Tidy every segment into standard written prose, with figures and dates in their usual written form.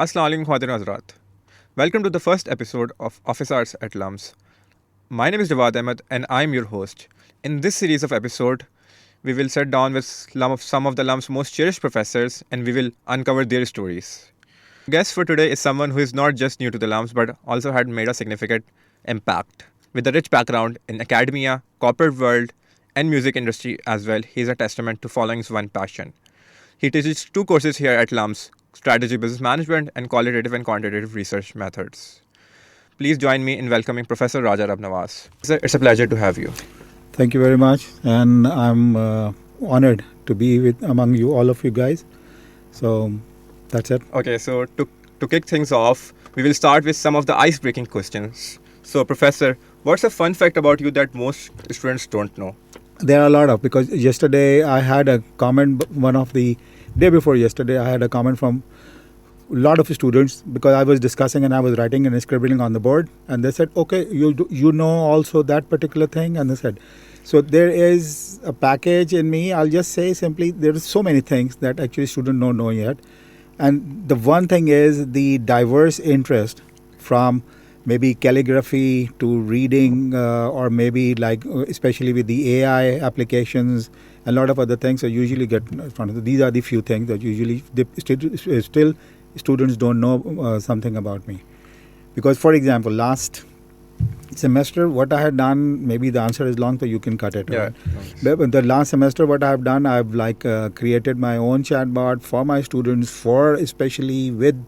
Assalamu alaikum Khwatir Hazrat. Welcome to the first episode of Office Arts at LUMS. My name is Jawad Ahmed and I'm your host. In this series of episode, we will sit down with some of the LUMS most cherished professors and we will uncover their stories. Guest for today is someone who is not just new to the LUMS but also had made a significant impact. With a rich background in academia, corporate world, and music industry as well, he is a testament to following his one passion. He teaches two courses here at LUMS, Strategy Business Management and Qualitative and Quantitative Research Methods. Please join me in welcoming Professor Raja Rub Nawaz. It's a pleasure to have you. Thank you very much, and I'm honored to be among you, all of you guys. So that's it. Okay, so to kick things off, we will start with some of the ice-breaking questions. So, Professor, what's a fun fact about you that most students don't know? There are a lot of, because yesterday I had a comment, day before yesterday, I had a comment from a lot of students because I was discussing and I was writing and scribbling on the board, and they said, okay, you know also that particular thing, and they said, so there is a package in me. I'll just say simply, there are so many things that actually students don't know yet, and the one thing is the diverse interest from maybe calligraphy to reading, or maybe like especially with the AI applications, a lot of other things. I usually get these are the few things that usually still students don't know something about me. Because, for example, last semester, what I had done, maybe the answer is long, so you can cut it. Yeah. Right? But the last semester, what I have done, I've created my own chatbot for my students, for especially with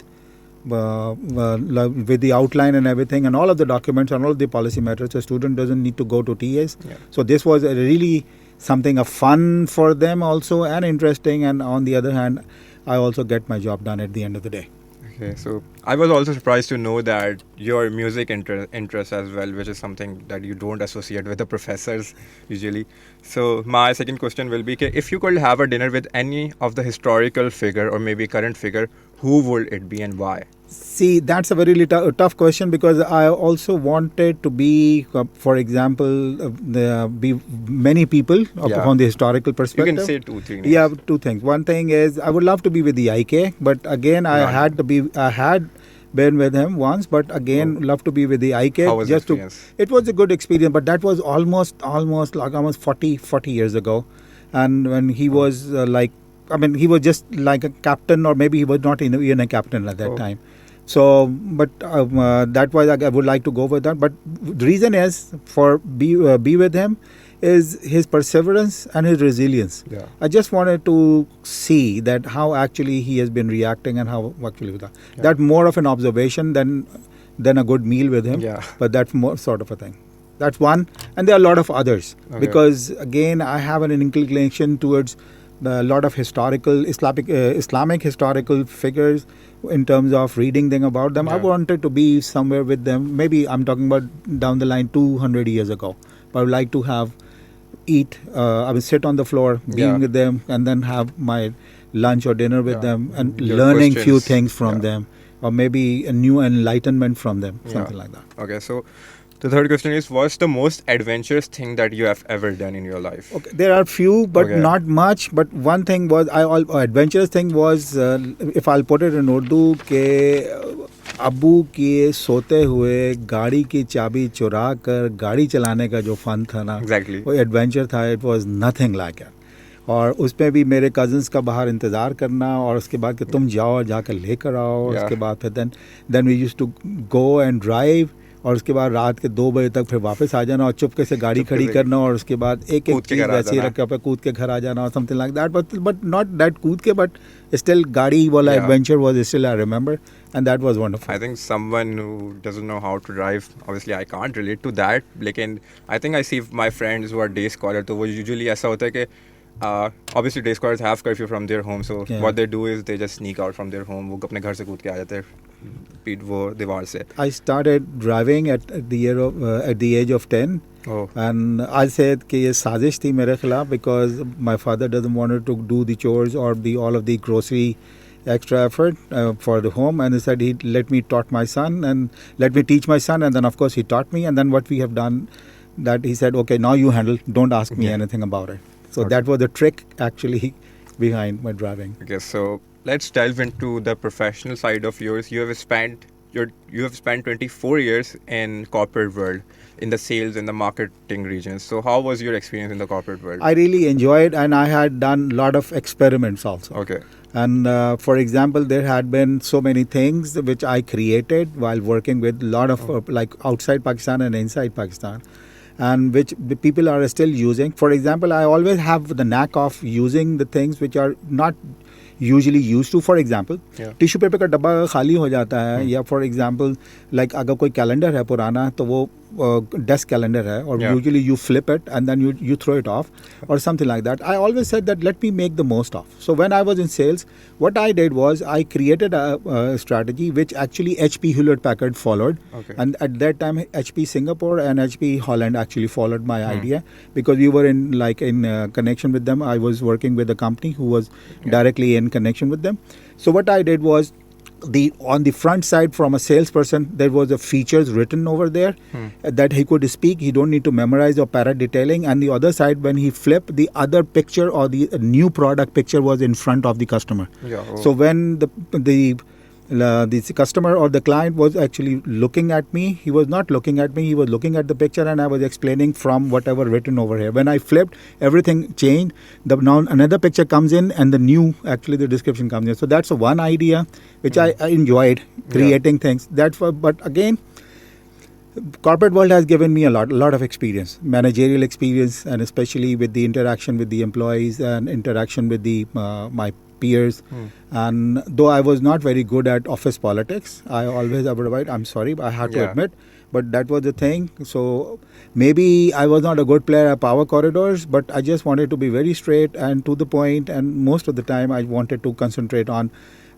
the outline and everything, and all of the documents and all of the policy matters. The student doesn't need to go to TAs. Yeah. So this was really something of fun for them also, and interesting. And on the other hand, I also get my job done at the end of the day. Okay, so I was also surprised to know that your music interest as well, which is something that you don't associate with the professors usually. So my second question will be, if you could have a dinner with any of the historical figure or maybe current figure, who would it be and why? See, that's a very tough question, because I also wanted to be, for example, be many people from the historical perspective. You can say 2-3 names. Yeah, two things. One thing is I would love to be with the IK, but again, I had been with him once, but again, love to be with the IK. How was the experience? It was a good experience, but that was almost 40 years ago, and when he was he was just like a captain, or maybe he was not even a captain at that time. So, but that was, I would like to go with that. But the reason is for be with him is his perseverance and his resilience. Yeah. I just wanted to see that how actually he has been reacting, and how actually that more of an observation than a good meal with him. Yeah. But that's more sort of a thing. That's one, and there are a lot of others, because again I have an inclination towards a lot of historical Islamic historical figures in terms of reading them about them. I wanted to be somewhere with them. Maybe I'm talking about down the line 200 years ago. But I would like to I would sit on the floor, being with them, and then have my lunch or dinner with them, and learning few things from them, or maybe a new enlightenment from them, something like that. Okay, so the third question is, what's the most adventurous thing that you have ever done in your life? Okay, there are few, but not much. But one thing was, adventurous thing was, if I'll put it in Urdu, ke अब्बू के सोते हुए गाड़ी की चाबी चुरा कर गाड़ी चलाने का जो फन था ना, वो एडवेंचर था. It was nothing like it. और उसमें भी मेरे कज़न्स का बाहर इंतज़ार करना, और उसके बाद कि तुम जाओ और जाकर लेकर आओ. उसके बाद फिर then we used to go and drive, और उसके बाद रात के 2 बजे तक फिर वापस आ जाना, और चुपके से गाड़ी खड़ी करना, और उसके बाद एक चीज़ वैसे ही रख के कूद के घर आ जाना, और something like that. But not that कूद के, बट स्टिल गाड़ी वाला adventure was still I remember, and that was wonderful. I think someone who doesn't know how to drive, obviously I can't relate to that, लेकिन I think I see my friends who are day scholar, तो वो usually ऐसा होता है कि obviously day scholars have curfew from their home, so what they do is they just sneak out from their home. वो अपने घर से कूद के आ जाते हैं वो दीवार से. I started driving at the age of 10. And I said कि ये साजिश थी मेरे खिलाफ, because my father doesn't want to do the chores or all of the grocery extra effort for the home, and he said he'd let me teach my son, and then of course he taught me, and then what we have done, that he said, okay, now you handle, don't ask me anything about it. So that was the trick actually behind my driving. Okay, so let's delve into the professional side of yours. You have spent 24 years in corporate world, in the sales and the marketing regions. So how was your experience in the corporate world? I really enjoyed, and I had done a lot of experiments also. Okay. And for example, there had been so many things which I created while working with a lot of like outside Pakistan and inside Pakistan, and which the people are still using. For example, I always have the knack of using the things which are not usually used to. For example, Yeah. Tissue paper का डब्बा खाली हो जाता है, या for example like अगर कोई calendar है पुराना, तो वो डेस्क कैलेंडर है, और Yeah. Usually you flip it and then you throw it off or something like that. I always said that let me make the most of. So when I was in sales, what I did was I created a strategy which actually HP Hewlett Packard followed. Okay. And at that time, HP Singapore and HP Holland actually followed my idea, because we were in connection with them. I was working with a company who was directly in connection with them. So what I did was, on the front side, from a salesperson, there was a features written over there that he could speak. He don't need to memorize or para detailing. And the other side, when he flipped, the other picture or the new product picture was in front of the customer. Yeah. Oh. So when the customer or the client was actually looking at me, he was not looking at me, he was looking at the picture, and I was explaining from whatever written over here. When I flipped, everything changed. Now another picture comes in, and the description comes in. So that's one idea which I enjoyed creating things. But again, corporate world has given me a lot of experience, managerial experience, and especially with the interaction with the employees and interaction with the my peers. And though I was not very good at office politics, I always avoid. I'm sorry, I have to admit, but that was the thing. So maybe I was not a good player at power corridors, but I just wanted to be very straight and to the point. And most of the time, I wanted to concentrate on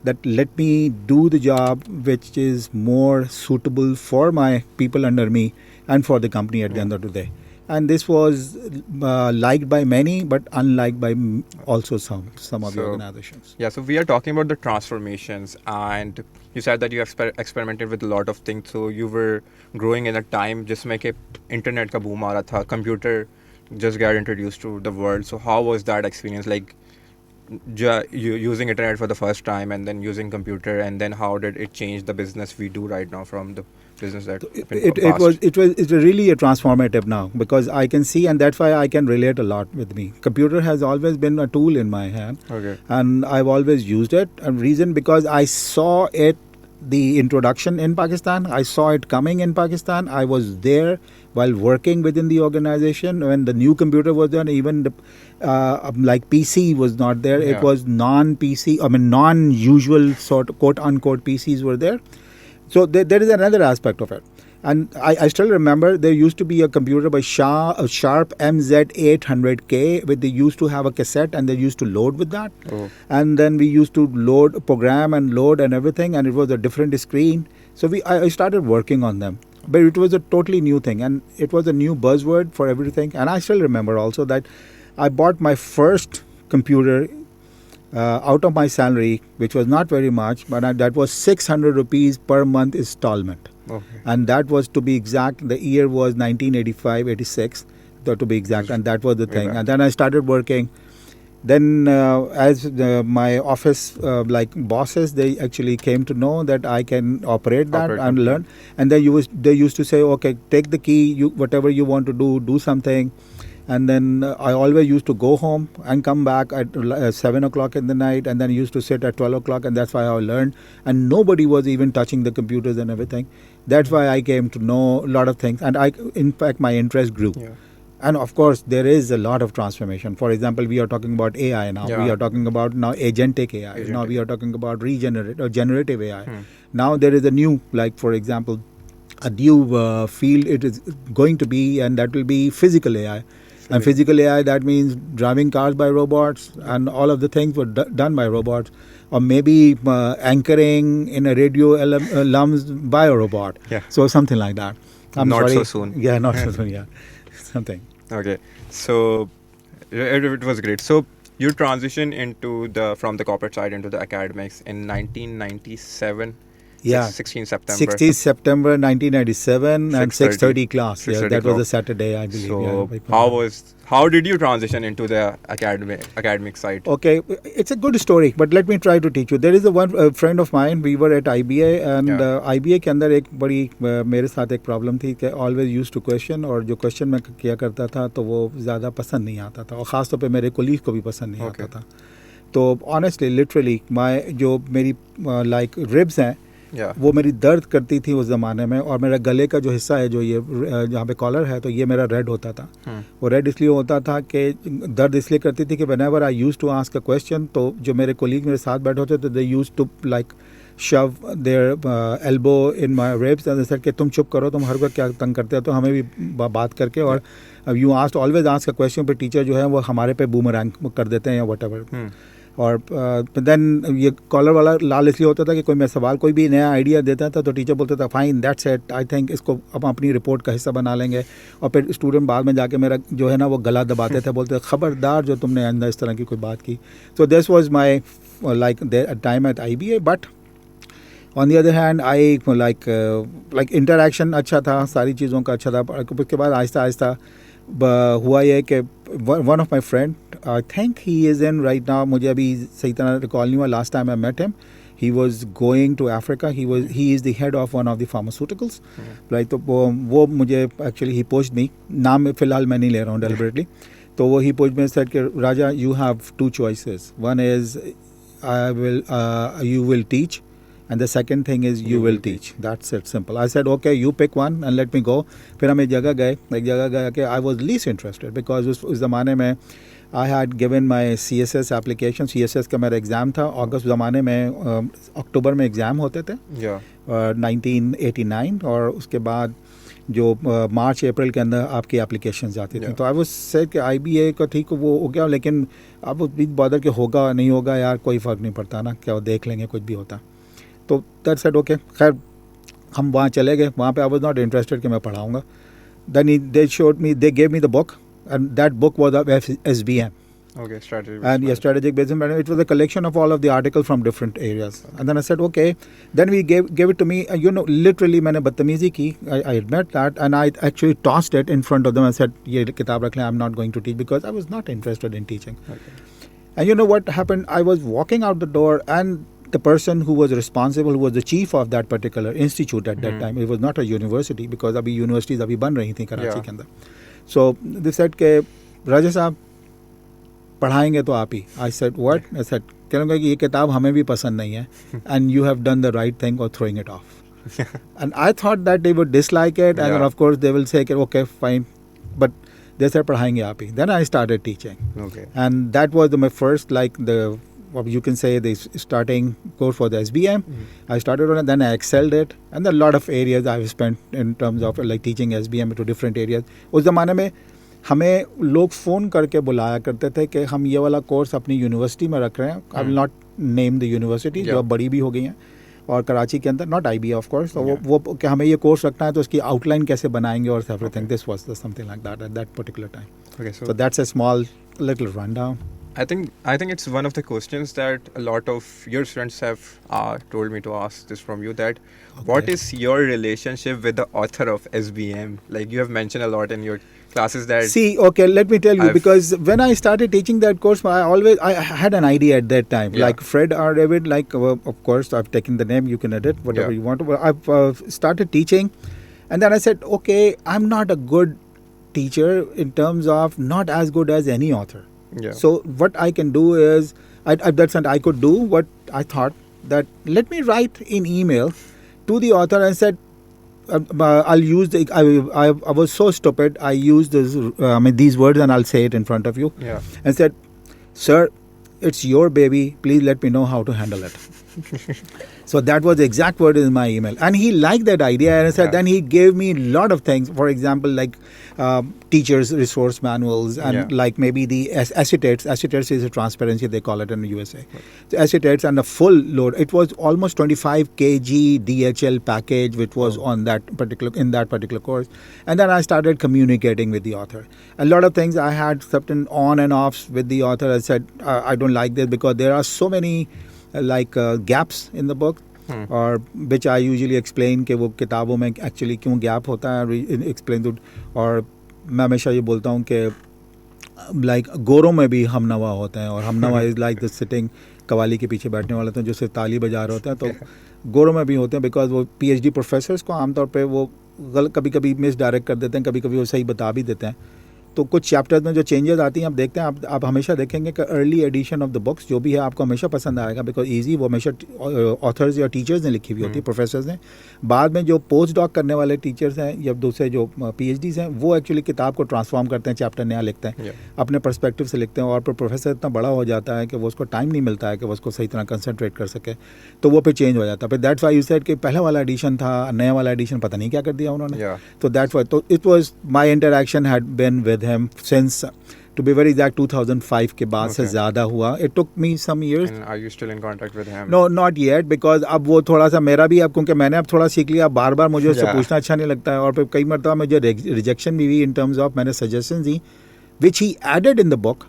that. Let me do the job which is more suitable for my people under me and for the company at the end of the day. And this was liked by many, but unliked by also some of the organizations. Yeah, so we are talking about the transformations, and you said that you experimented with a lot of things. So you were growing in a time जिसमें के internet का boom आ रहा था, computer just got introduced to the world. So how was that experience, like you using internet for the first time and then using computer, and then how did it change the business we do right now from the business that it's really a transformative now, because I can see, and that's why I can relate a lot with me. Computer has always been a tool in my hand, and I've always used it. And reason, because I saw it, the introduction in Pakistan, I saw it coming in Pakistan. I was there while working within the organization when the new computer was done. Even the like PC was not there. It was non-PC, non-usual sort of quote unquote PCs were there. So there is another aspect of it. And I still remember there used to be a computer by Sharp MZ800K, where they used to have a cassette and they used to load with that. And then we used to program and load and everything, and it was a different screen. So I started working on them. But it was a totally new thing, and it was a new buzzword for everything. And I still remember also that I bought my first computer out of my salary, which was not very much, but that was 600 rupees per month installment. And that was, to be exact, the year was 1985-86, to be exact, and that was the thing. And then I started working. Then as my office bosses, they actually came to know that I can operate that and learn. And then they used to say, okay, take the key, whatever you want to do something. And then I always used to go home and come back at 7 o'clock in the night, and then used to sit at 12 o'clock, and that's why I learned. And nobody was even touching the computers and everything. That's why I came to know a lot of things. And in fact, my interest grew. And of course, there is a lot of transformation. For example, we are talking about AI now. We are talking about now agentic AI. Now we are talking about generative AI. Now there is a new, like for example, a new field it is going to be, and that will be physical AI. And physical AI, that means driving cars by robots, and all of the things were done by robots. Or maybe anchoring in a radio LUMS by a robot. So something like that. Not so soon. Yeah, not so soon, yeah. Something. Okay. So it was great. So you transitioned from the corporate side into the academics in 1997. Yeah. 16 September. 16 September 1997 and 6:30 class. Yeah, 6:30 that was class. a Saturday, I believe. So Yeah. how did you transition into the academic side? Okay, it's a good story, but let me try to teach you. There is a friend of mine. We were at IBA, and Yeah. IBA के अंदर एक बड़ी मेरे साथ एक problem थी कि always used to question, और जो क्वेश्चन मैं किया करता था तो वो ज़्यादा पसंद नहीं आता था, और ख़ास तौर पे मेरे कोलीग को भी पसंद नहीं आता था. तो ऑनेस्टली लिटरली जो मेरी लाइक रिब्स हैं, वो मेरी दर्द करती थी उस ज़माने में, और मेरा गले का जो हिस्सा है, जो ये जहाँ पे कॉलर है, तो ये मेरा रेड होता था. वो रेड इसलिए होता था कि दर्द इसलिए करती थी कि whenever I used to ask a question, तो जो मेरे कोलीग मेरे साथ बैठे होते थे, they used to like shove their elbow in my ribs and said कि तुम चुप करो, तुम हर वक्त क्या तंग करते हो, तो हमें भी बात करके, और you ask always ask a question, पे टीचर जो है वो हमारे पे बूमरैंग कर देते हैं या व्हाटएवर. और देन ये कॉलर वाला लाल इसलिए होता था कि कोई मैं सवाल कोई भी नया आइडिया देता था तो टीचर बोलता था fine that's it, I think इसको अब अपनी रिपोर्ट का हिस्सा बना लेंगे. और फिर स्टूडेंट बाद में जाके मेरा जो है ना वो गला दबाते थे, बोलते खबरदार जो तुमने अंदर इस तरह की कोई बात की. So this was my like time at IBA. But on the other hand I like interaction अच्छा था, सारी चीज़ों का अच्छा था. उसके बाद आहिस्ता आहिस्ता हुआ ये कि one of my friend, I think he is in right now, मुझे अभी सही तरह रिकॉल नहीं हुआ, last time I met him, he was going to Africa, he is the head of one of the pharmaceuticals, right. तो वो मुझे actually ही post मी, नाम फ़िलहाल मैं नहीं ले रहा हूँ डेलिबरेटली, तो वो ही पोस्ट में सेड कि Raja you have two choices, one is you will teach, and the second thing is you will teach. That's it, simple. I said okay, you pick one and let me go. फिर हम एक जगह गए कि I was least interested because उस ज़माने में I had given my CSS application. CSS का मेरा एग्ज़ाम था अगस्त ज़माने में, अक्टूबर में एग्ज़ाम होते थे 1989, और उसके बाद जो मार्च अप्रैल के अंदर आपकी एप्लीकेशन जाती थी. तो आई वाज सेड कि IBA का ठीक वो हो गया, लेकिन अब बिग बॉदर के होगा नहीं होगा यार, कोई फ़र्क नहीं पड़ता ना, क्या देख लेंगे, कुछ भी होता. तो दैट सेड ओके, खैर हम वहाँ चले गए. वहाँ पे आई वाज नॉट इंटरेस्टेड कि मैं पढ़ाऊँगा. Then they showed me, they gave me the book, and that book was of SBM. Okay, strategic. And yeah, strategic business management. It was a collection of all of the articles from different areas. And then I said, okay. Then we gave it to me. Literally, मैंने बदतमीजी की. I admit that, and I actually tossed it in front of them and said, ये किताब रख लें. I'm not going to teach because I was not interested in teaching. Okay. And you know what happened? I was walking out the door, and the person who was responsible, who was the chief of that particular institute at that time, it was not a university because अभी universities अभी बन रही थी कराची के अंदर. So they said कि राजा साहब पढ़ाएंगे तो आप ही. I said what? I said कहूँगा कि ये किताब हमें भी पसंद नहीं है, and you have done the right thing or throwing it off. And I thought that they would dislike it, and then of course they will say okay fine, but they said पढ़ाएंगे आप ही. Then I started teaching. Okay. And that was my first what you can say the starting course for the SBM. I started on it, then I excelled it, and a lot of areas I've spent in terms of like teaching SBM to different areas. उस ज़माने में हमें लोग phone करके बुलाया करते थे कि हम ये वाला कोर्स अपनी यूनिवर्सिटी में रख रहे हैं. I will not name the university, जो अब बड़ी भी हो गई हैं, और कराची के अंदर, नॉट IBA ऑफ कोर्स. तो वो कि हमें ये कोर्स रखना है तो उसकी आउटलाइन कैसे बनाएंगे और everything. This was something like that at that particular time. Okay, so that's a small little rundown. I think it's one of the questions that a lot of your students have told me to ask this from you, that what is your relationship with the author of SBM? Like you have mentioned a lot in your classes that... See, okay, let me tell you, because when I started teaching that course, I had an idea at that time. Like Fred R. David, of course, I've taken the name, you can edit whatever you want to. But I've started teaching, and then I said, okay, I'm not a good teacher in terms of not as good as any author. So what I can do is, at that time I could do what I thought, that let me write in email to the author and said, I'll use I was so stupid, I used these words, and I'll say it in front of you. And said, sir, it's your baby, please let me know how to handle it. So that was the exact word in my email, and he liked that idea, and I said, then he gave me a lot of things, for example, like teachers resource manuals, and like maybe the acetates is a transparency, they call it in the USA. So acetates, and a full load, it was almost 25 kg DHL package which was on that particular course. And then I started communicating with the author. A lot of things I had certain on and offs with the author. I said, I don't like this because there are so many gaps in the book. और विच I usually explain कि वो किताबों में actually क्यों gap होता है, explain to. और मैं हमेशा ये बोलता हूँ कि लाइक गोरों में भी हम नवा होते हैं, और हम नवा is like the sitting, qawwali के पीछे बैठने वाले होते हैं जो सिर्फ ताली बजा रहे होते हैं, तो गोरों में भी होते हैं। बिकॉज वो PhD प्रोफेसर्स को आमतौर पे वो कभी कभी मिस डायरेक्ट कर देते हैं, कभी कभी वो सही बता भी देते हैं। तो कुछ चैप्टर्स में जो चेंजेस आती हैं आप देखते हैं, आप हमेशा देखेंगे कि early edition of the books जो भी है आपको हमेशा पसंद आएगा, बिकॉज ईजी वो हमेशा ऑथर्स या टीचर्स ने लिखी हुई होती है, प्रोफेसर्स ने। बाद में जो पोस्ट डॉक करने वाले टीचर्स हैं या दूसरे जो PhDs हैं, वो एक्चुअली किताब को ट्रांसफॉर्म करते हैं, चैप्टर नया लिखते हैं, अपने पर्सपेक्टिव से लिखते हैं। और फिर प्रोफेसर इतना बड़ा हो जाता है कि वो उसको टाइम नहीं मिलता है कि वो उसको सही तरह कंसनट्रेट कर सके, तो वो फिर चेंज हो जाता है। फिर दैट्स व्हाई यू सेड कि पहला वाला एडिशन था, नया वाला एडिशन पता नहीं क्या कर दिया उन्होंने। तो दैट्स व्हाई, तो it was my interaction had been with him since, to be very exact, 2005 के बाद से ज़्यादा हुआ. It took me some years. And are you still in contact with him? No, not yet, because अब वो थोड़ा सा मेरा भी, अब क्योंकि मैंने अब थोड़ा सीख लिया, बार बार मुझे उससे पूछना अच्छा नहीं लगता है. और फिर कई मरतबा मुझे रिजेक्शन भी हुई in terms of मैंने suggestions the which he added in the book.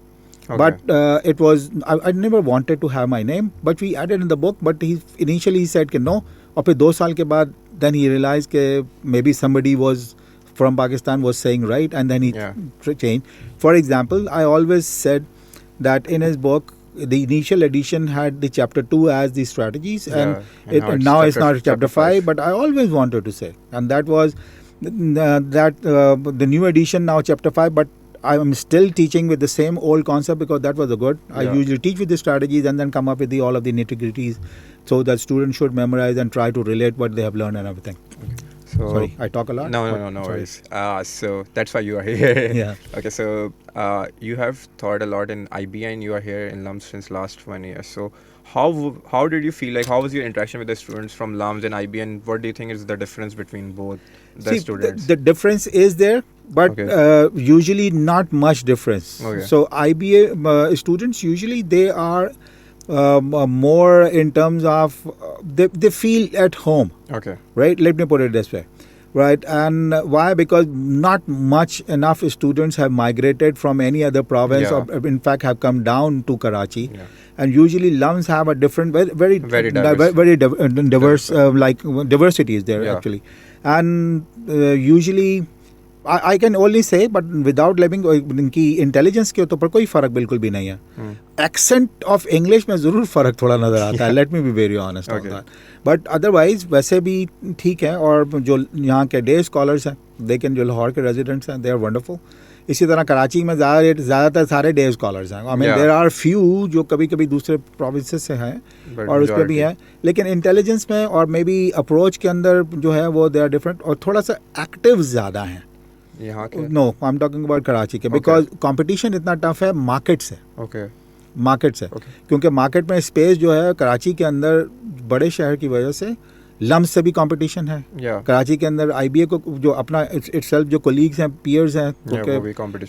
Okay. But it was, I never wanted to have my name, but we added in the book. But he initially he said कि no. और फिर 2 साल के बाद then he realized कि maybe somebody was from Pakistan was saying right, and then he changed. For example, I always said that in his book, the initial edition had the chapter 2 as the strategies, and now it's not chapter 5. But I always wanted to say, and that was the new edition now chapter 5. But I'm still teaching with the same old concept because that was the good. I usually teach with the strategies and then come up with all of the nitty-gritties, so that students should memorize and try to relate what they have learned and everything. Okay. So, sorry, I talk a lot. No worries. So that's why you are here. Yeah. Okay, so you have taught a lot in IB and you are here in LUMS since last 1 year. So how did you feel? Like, how was your interaction with the students from LUMS and IB, and what do you think is the difference between both the students? The difference is there, but usually not much difference. Okay. So IBA students usually they are more in terms of they feel at home. Okay. Right? Let me put it this way. Right? And why? Because not much enough students have migrated from any other province, or in fact have come down to Karachi. Yeah. And usually LUMS have a different, very diverse, like diversity is there actually. And usually I can only say, but without living इनकी intelligence के ऊपर कोई फ़र्क बिल्कुल भी नहीं है. Accent of English में ज़रूर फ़र्क थोड़ा नज़र आता है. Let me be very honest on that. But otherwise वैसे भी ठीक है. और जो यहाँ के डे स्कॉलर्स हैं, लेकिन जो लाहौर के रेजिडेंट्स हैं, दे आर वंडरफुल. इसी तरह कराची में ज़्यादातर सारे डे स्कॉलर्स हैं. I mean there are few जो कभी कभी दूसरे प्रोविंसेस से हैं और उस पर भी हैं, लेकिन इंटेलिजेंस में और मे बी अप्रोच के अंदर जो है वो दे आर डिफरेंट और थोड़ा सा एक्टिव ज़्यादा हैं. No, I am talking about Karachi के, बिकॉज कंपटीशन इतना टफ है मार्केट से. मार्केट से, क्योंकि मार्केट में स्पेस जो है कराची के अंदर बड़े शहर की वजह से लम्स से भी कंपटीशन है. कराची के अंदर IBA को जो अपना इटसेल्फ जो कोलीग्स हैं, पीयर्स हैं,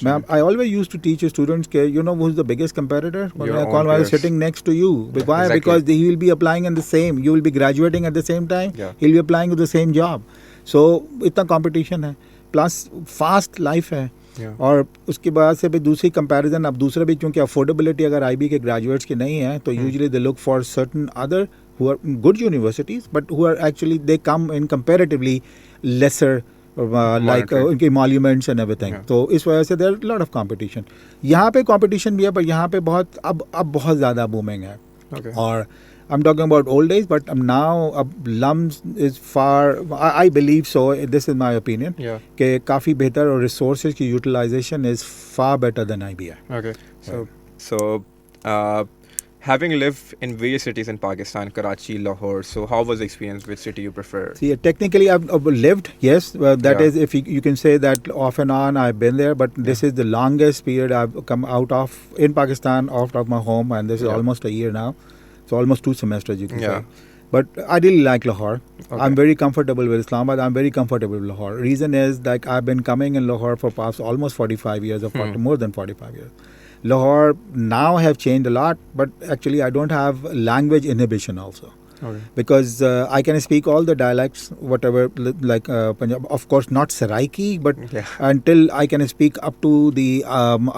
मैं I always used to teach students के you know who is the biggest comparator कौन was sitting next to you. Why? Because he will be applying in the same, you will be graduating at the same time, he will be applying to the same job. So इतना competition है, plus fast life है. और उसके बाद से भी दूसरी comparison, अब दूसरा भी क्योंकि अफोर्डेबिलिटी अगर IB के ग्रेजुएट्स की नहीं है, तो usually they look for certain other who are good universities, but who are actually they come in comparatively lesser like उनके emoluments and everything. तो इस वजह से there are a lot of competition. यहाँ पे competition भी है, पर यहाँ पे बहुत अब बहुत ज़्यादा booming है. और I'm talking about old days, but now LUMS is far, I believe so, this is my opinion, कि काफ़ी बेहतर और resources की utilization is far better than IBA. Okay. So having lived in various cities in Pakistan, Karachi, Lahore, so how was the experience? Which city you prefer? See, technically I've lived, yes, that is, if you can say that off and on I've been there, but this is the longest period I've come out of in Pakistan, out of my home, and this is almost a year now. So almost 2 semesters you can say. But I really like Lahore. I'm very comfortable with Islamabad. I'm very comfortable with Lahore. Reason is like I've been coming in Lahore for past almost 45 years, or more than 45 years. Lahore now have changed a lot, but actually I don't have language inhibition also. Okay. because I can speak all the dialects, whatever, like Punjab. Of course, not Saraiki, but Yeah. until I can speak up to the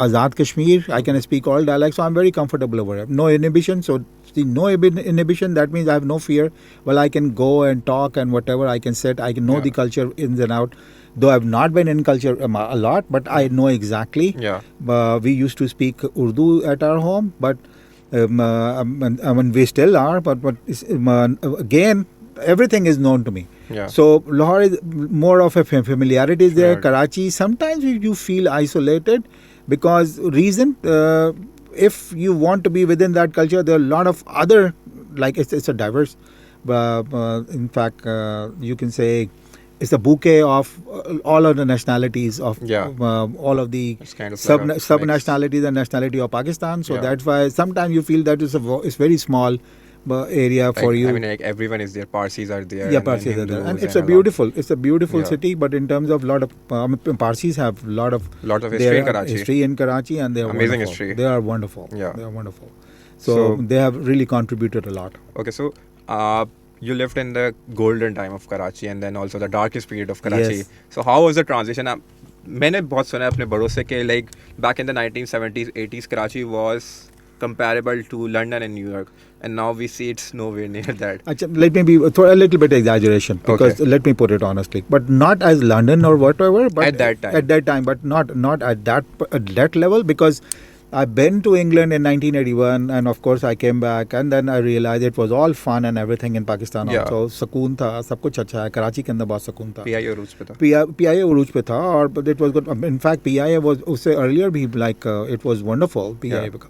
Azad Kashmir, I can speak all dialects. So I'm very comfortable over it. No inhibition. So see, no inhibition. That means I have no fear. Well, I can go and talk and whatever. I can sit. I can know Yeah. the culture ins and out. Though I've not been in culture a lot, but I know exactly. Yeah. We used to speak Urdu at our home, but I mean, we still are. But again, everything is known to me. Yeah. So Lahore is more of a familiarity is there. Familiarity. Karachi, sometimes you feel isolated because reason. If you want to be within that culture, there are a lot of other, like it's a diverse. In fact, you can say it's a bouquet of all of the nationalities of Yeah. all of the It's kind of like a sub mix. nationalities and nationality of Pakistan. So Yeah. that's why sometimes you feel that it's very small area for Like, you. I mean, like everyone is there. Parsis are there. Yeah, and then Parsis are there, and Hindus it's a lot- beautiful Yeah. city. But in terms of lot of Parsis have lot of history their in Karachi. history in Karachi, and they are Amazing wonderful. history. They are wonderful. Yeah. They are wonderful. So So- they have really contributed a lot. Okay, so you lived in the golden time of Karachi and then also the darkest period of Karachi. Yes. So how was the transition? मैंने बहुत सुना है अपने बड़ों से कि like back in the 1970s, 80s, Karachi was comparable to London and New York, and now we see it's nowhere near that. Let me be a little bit exaggeration because Okay. let me put it honestly, but not as London or whatever. But At that time. at that time, but not at that level because I've been to England in 1981, and of course I came back, and then I realized it was all fun and everything in Pakistan. Yeah. Also सुकून था, सब कुछ अच्छा है. कराची के अंदर बहुत सुकून था. PI और उस पे था. PIA उरूज पे था और it was good. In fact, PIA was उससे earlier भी like it was wonderful. PIA Yeah.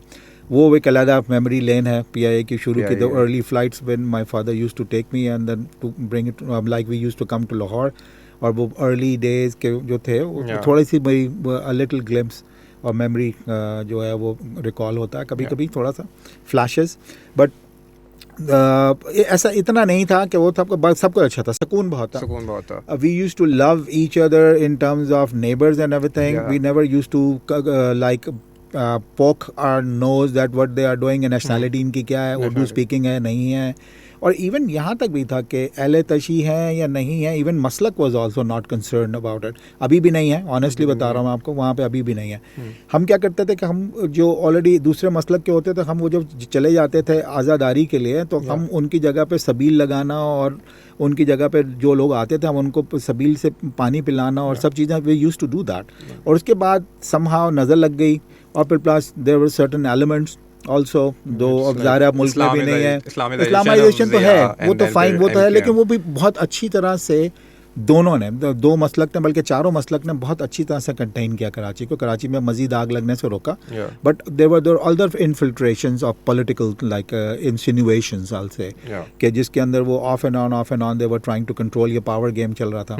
वो एक अलग memory lane है PIA की शुरू की. The PIA. early flights when my father used to take me and then to bring it like we used to come to Lahore, और वो early days के जो थे Yeah. थोड़ी सी मेरी a little glimpse और मेमोरी जो है वो रिकॉल होता है कभी कभी थोड़ा सा फ्लैशेस. बट ऐसा इतना नहीं था कि वो सब कुछ अच्छा था. सुकून बहुत था. सुकून बहुत था. We used to love each other in terms of neighbors and everything. Yeah. We never used to like poke our nose that what they are doing and nationality इनकी क्या है, उर्दू Definitely. स्पीकिंग है नहीं है. और इवन यहाँ तक भी था कि एल तशी है या नहीं है. इवन मसलक was also not concern about it. अभी भी नहीं है, ऑनेस्टली बता रहा हूँ आपको, वहाँ पे अभी भी नहीं है. हम क्या करते थे कि हम जो ऑलरेडी दूसरे मसलक के होते थे, हम वो जब चले जाते थे आज़ादारी के लिए, तो हम उनकी जगह पे सबील लगाना और उनकी जगह पे जो लोग आते थे हम उनको सबील से पानी पिलाना और सब चीज़ें we use to do that. और उसके बाद समहाउ नज़र लग गई और फिर plus there were certain elements also though. अब ज़ाहिर मुल्क में भी नहीं है. इस्लामाइजेशन तो है, वो तो फाइन, वो तो है, लेकिन वो भी बहुत अच्छी तरह से दोनों ने, दो मसलक ने, बल्कि चारों मसलक ने बहुत अच्छी तरह से कंटेन किया कराची को. कराची में मजीद आग लगने से रोका. Yeah. But there other infiltrations of political like insinuations आल से Yeah. कि जिसके अंदर वो off and on they were trying to control. ये पावर गेम चल रहा था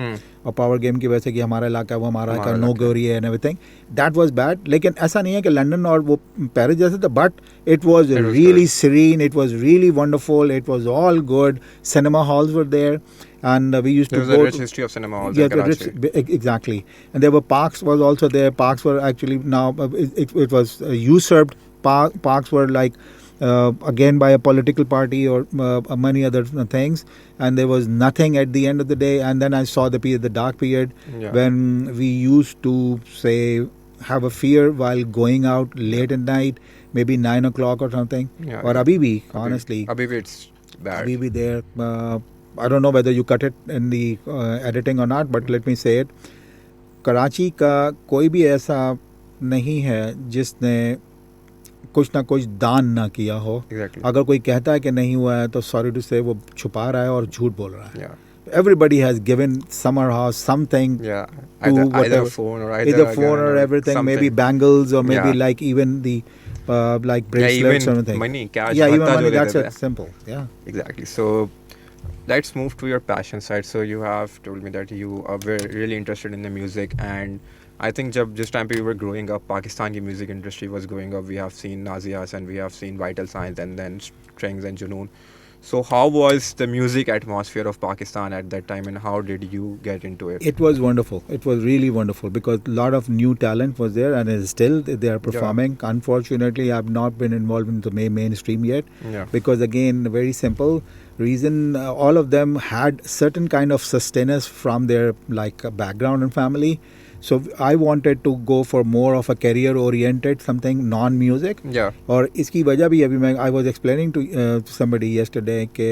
और पावर गेम की वजह से कि हमारा इलाका है वो हमारा हमारा नो इलाका है. गोरी है and everything. That was bad. लेकिन ऐसा नहीं है कि लंदन और वो पेरिस जैसे था, but it was was really good. serene, it was really wonderful, it was all good. Cinema halls were there and we used There to was a go rich to, history of cinema halls yeah, in the Karachi. exactly. And there were parks was also there. Parks were actually now it was usurped. Parks were like again by a political party or many other things, and there was nothing at the end of the day. And then I saw the dark period Yeah. when we used to say have a fear while going out late at night, maybe 9 o'clock or something. Yeah. Or abhi bhi, honestly. Abhi bhi it's bad. Abhi bhi there. I don't know whether you cut it in the editing or not, but let me say it. Karachi का कोई भी ऐसा नहीं है जिसने कुछ ना कुछ दान ना किया हो. Exactly. अगर कोई कहता है कि नहीं हुआ है तो सॉरी टू से वो छुपा रहा है और झूठ बोल रहा है. Yeah. Everybody has given somehow something Yeah. to Either whatever. phone or either a phone gun or everything, something. maybe bangles or maybe Yeah. like even the like Yeah, bracelets even or something. money, cash. Yeah, even bhatta jo money. dete That's the. it. Simple. Yeah. Exactly. So let's move to your passion side. So you have told me that you are really interested in the music, and I think just time we were growing up, Pakistani music industry was growing up. We have seen Nazias and we have seen Vital Signs and then Strings and Junoon. So how was the music atmosphere of Pakistan at that time, and how did you get into it? It was wonderful. It was really wonderful because a lot of new talent was there, and is still they are performing. Unfortunately, I've not been involved in the mainstream yet Yeah. because, again, very simple reason. All of them had certain kind of sustenance from their background and family. So I wanted to go for more of a career oriented something non-music. Yeah. और इसकी वजह भी अभी मैं I was explaining to somebody yesterday कि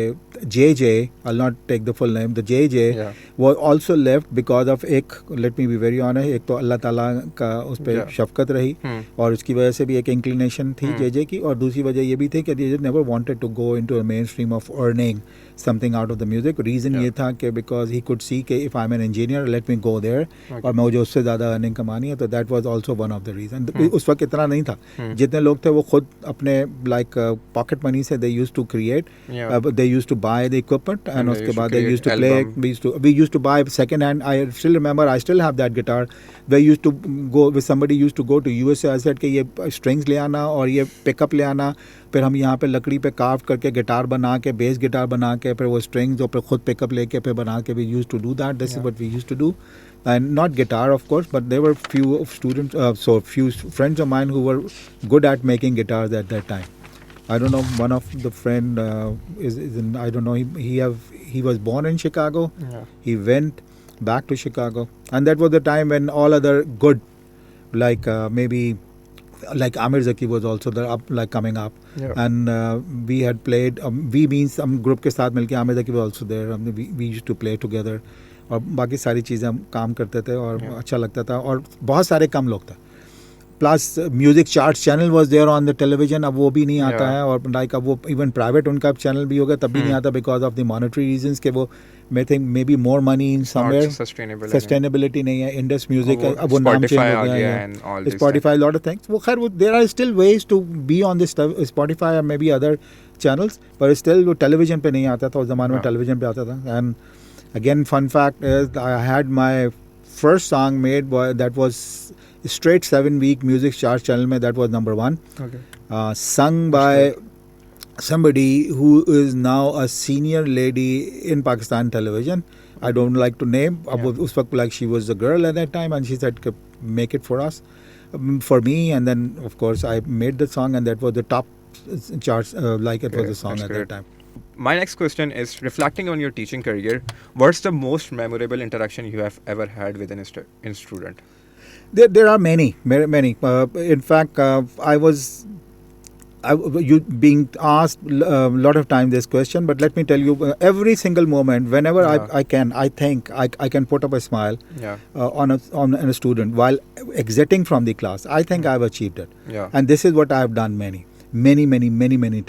JJ, I'll not take the full name, the JJ Yeah. was also left because of एक, let me be very honest, एक तो अल्लाह ताला का उस पर Yeah. शफकत रही और उसकी वजह से भी एक inclination थी JJ की, और दूसरी वजह ये भी थी कि JJ never wanted to go into a mainstream of earning something out of the music. Reason Yeah. ये था कि because he could see कि if I'm an engineer, let me go there Okay. और मैं मुझे उससे ज़्यादा अर्निंग कमानी है, तो that was also one of the reason. उस वक्त इतना नहीं था. जितने लोग थे वो खुद अपने pocket money से they used to create, Yeah. they used to buy the equipment, and they उसके used to बाद they create used to play. album. We used to buy second hand. I still remember, I still have that guitar. We used to go with somebody used to go to USA. I said कि ये strings ले आना और ये pickup ले आना, फिर हम यहाँ पे लकड़ी पे कार्व करके गिटार बना के, बेस गिटार बना के, फिर वो स्ट्रिंग्स और फिर खुद पिकअप लेके फिर बना के. We used to do that. This is what we used to do. And not guitar, of course, but there were few students, few friends of mine who were good at making guitars at that time. I don't know. One of the friend is in, I don't know. He was born in Chicago. Yeah. He went back to Chicago, and that was the time when all other good, maybe like Amir Zaki was also there coming up. Yeah. And we had played. We means some group के साथ मिलके Amir Zaki was also there. We used to play together. और बाकी सारी चीज़ें हम काम करते थे और अच्छा लगता था, और बहुत सारे कम लोग थे. Plus music charts channel was there on the television. अब वो भी नहीं आता है, और अब वो इवन प्राइवेट उनका चैनल भी हो गया तब भी नहीं आता because of the monetary reasons के वो may think may be more money in somewhere. Sustainability नहीं है. इंडस म्यूजिक अब वो नाम चेंज हो गया है. Spotify lot of things. वो खैर वो there are still ways to be on this Spotify और मे बी अदर चैनल्स, पर स्टिल वो टेलीविजन पे नहीं आता था. उस ज़माने में टेलीविजन पे आता था. And again, fun fact is I had my first song made that was straight 7-week music chart channel mein, that was number 1. Okay. Sung by somebody who is now a senior lady in Pakistan television. I don't like to name. Us waqt, like she was a girl at that time, and she said make it for us, for me, and then of course I made the song, and that was the top charts. It was a song at that time. My next question is, reflecting on your teaching career, what's the most memorable interaction you have ever had with a student? There are many. In fact, you being asked a lot of time this question, but let me tell you, every single moment, whenever I can, I think I can put up a smile on a student while exiting from the class. I think I've achieved it. Yeah. And this is what I've done many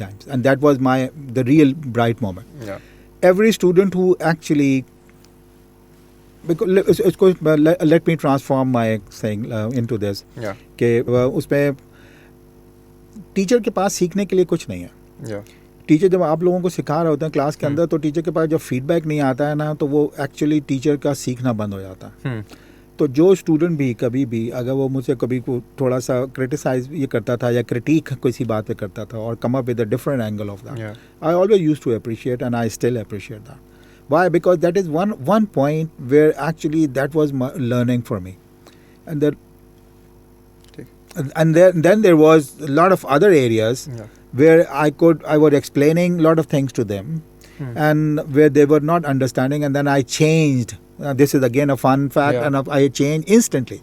times, and that was the real bright moment. Yeah. Every student who actually, because let me transform my saying into this. Yeah. कि उसमें teacher के पास सीखने के लिए कुछ नहीं है. Yeah. Teacher जब आप लोगों को सिखा रहे होते हैं क्लास के अंदर, तो टीचर के पास जब फीडबैक नहीं आता है ना, तो वो एक्चुअली टीचर का सीखना बंद हो जाता है. तो जो स्टूडेंट भी कभी भी अगर वो मुझसे कभी को थोड़ा सा क्रिटिसाइज ये करता था या क्रिटिक किसी बात पे करता था और come up with a different angle of that, I always used to appreciate, and I still appreciate that. Why? Because that is one point where actually that was my learning for me. And then there was a lot of other areas where I was explaining a lot of things to them, and where they were not understanding, and then I changed. This is again a fun fact, and I changed instantly.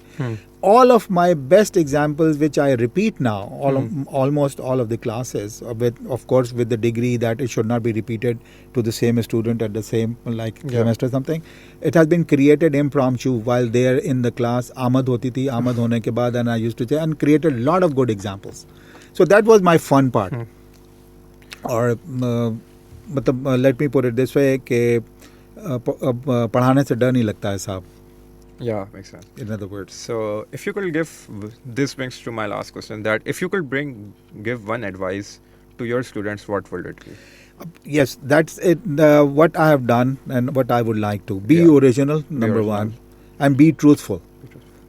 All of my best examples, which I repeat now, almost all of the classes, of course with the degree that it should not be repeated to the same student at the same semester something. It has been created impromptu while they are in the class. आमद होती थी, आमद होने के बाद, and I used to say, and created a lot of good examples. So that was my fun part. और मतलब let me put it this way कि पढ़ाने से डर नहीं लगता है साहब. Yeah, makes sense. In other words. So, if you could this brings to my last question, that if you could give one advice to your students, what would it be? Yes, that's it. What I have done and what I would like to be original, number one, and be truthful,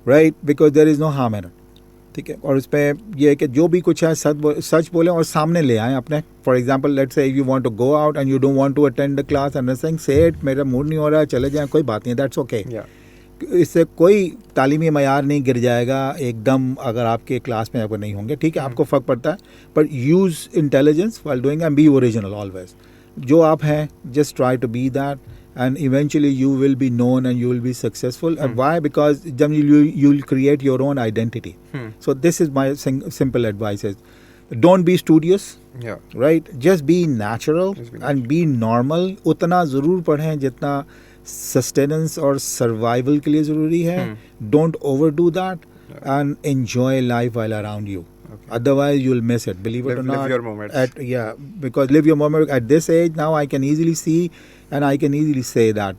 right? Because there is no harm in it. ठीक है, और उस पर ये है कि जो भी कुछ है सच बोलें और सामने ले आएँ अपने. For example let's say you want to go out and you don't want to attend the class and saying say it, मेरा मूड नहीं हो रहा है, चले जाएं, कोई बात नहीं, दैट्स ओके. इससे कोई तालीमी मयार नहीं गिर जाएगा एकदम अगर आपके क्लास में आपको नहीं होंगे. ठीक है, आपको फ़र्क पड़ता है, पर use intelligence while doing and be original always. जो आप हैं, just try to be that and eventually you will be known and you will be successful. And why? Because you'll create your own identity. So this is my simple advice is, don't be studious. Right? Just be natural and be normal. उतना ज़रूर पढ़ें जितना sustenance और survival के लिए ज़रूरी है. Don't overdo that and enjoy life while around you. Otherwise you'll miss it, believe it or not. Live your moment. Because live your moment at this age now, I can easily see and I can easily say that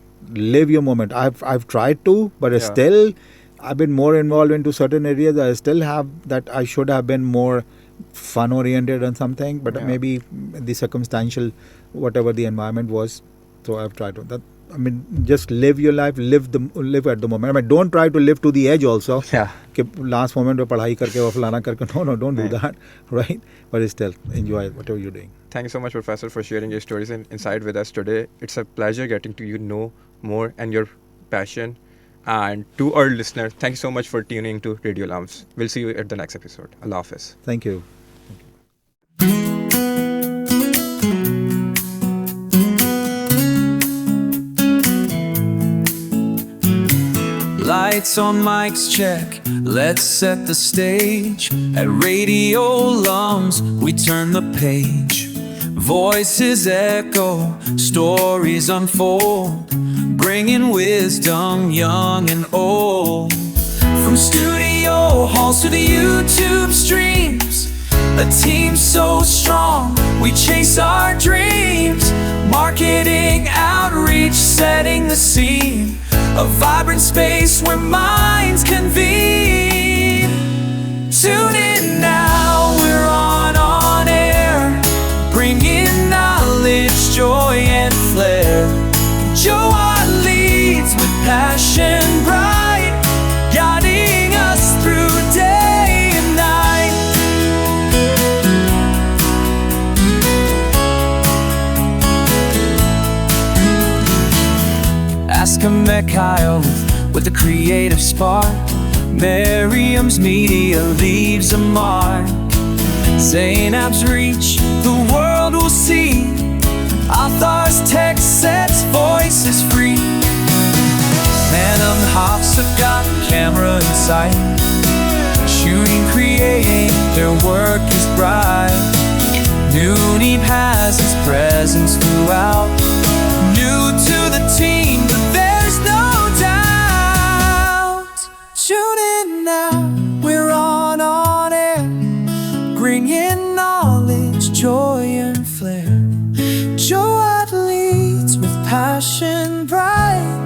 live your moment. I've tried to, but still I've been more involved into certain areas. I still have that I should have been more fun oriented on something, but maybe the circumstantial whatever the environment was, so I've tried to that. I mean, just live your life, live at the moment. I mean, don't try to live to the edge also. कि last moment में पढ़ाई करके वो फलाना करके, no, don't do that, right? But still enjoy whatever you're doing. Thank you so much, Professor, for sharing your stories and insight with us today. It's a pleasure getting to know more and your passion. And to our listeners, thank you so much for tuning to Radio LUMS. We'll see you at the next episode. Allah Hafiz. Thank you. Lights on, mics check, let's set the stage. At Radio LUMS, we turn the page. Voices echo, stories unfold, bringing wisdom young and old. From studio halls to the YouTube streams, a team so strong, we chase our dreams. Marketing, outreach, setting the scene, a vibrant space where minds convene. Tune in now, we're on air, bringing knowledge, joy and flair. Joe leads with passion bright, guiding us through day and night. Ask a Mikhail with a creative spark. Miriam's media leaves a mark. Zainab's reach, the world will see. Athar's tech sets voices free. Manam Hafsa got camera in sight, shooting, creating, their work is bright. Nooneeb has his presence throughout. New to the team, but there's no doubt. Tune in now, we're on air, bringing knowledge, joy and flair. Joe leads with passion bright,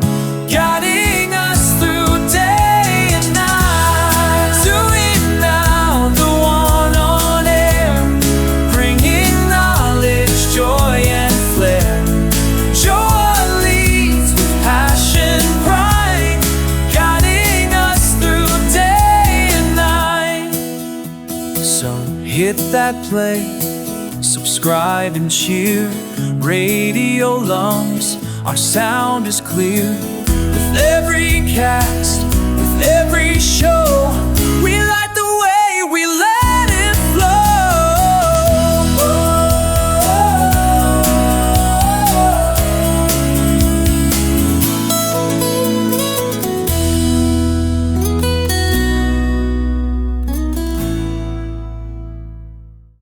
guiding us through day and night. Tune in now, the one on air, bringing knowledge, joy and flair. Joe leads with passion bright, guiding us through day and night. So hit that play, subscribe and cheer. Radio LUMS, our sound is clear. With every cast, with every show,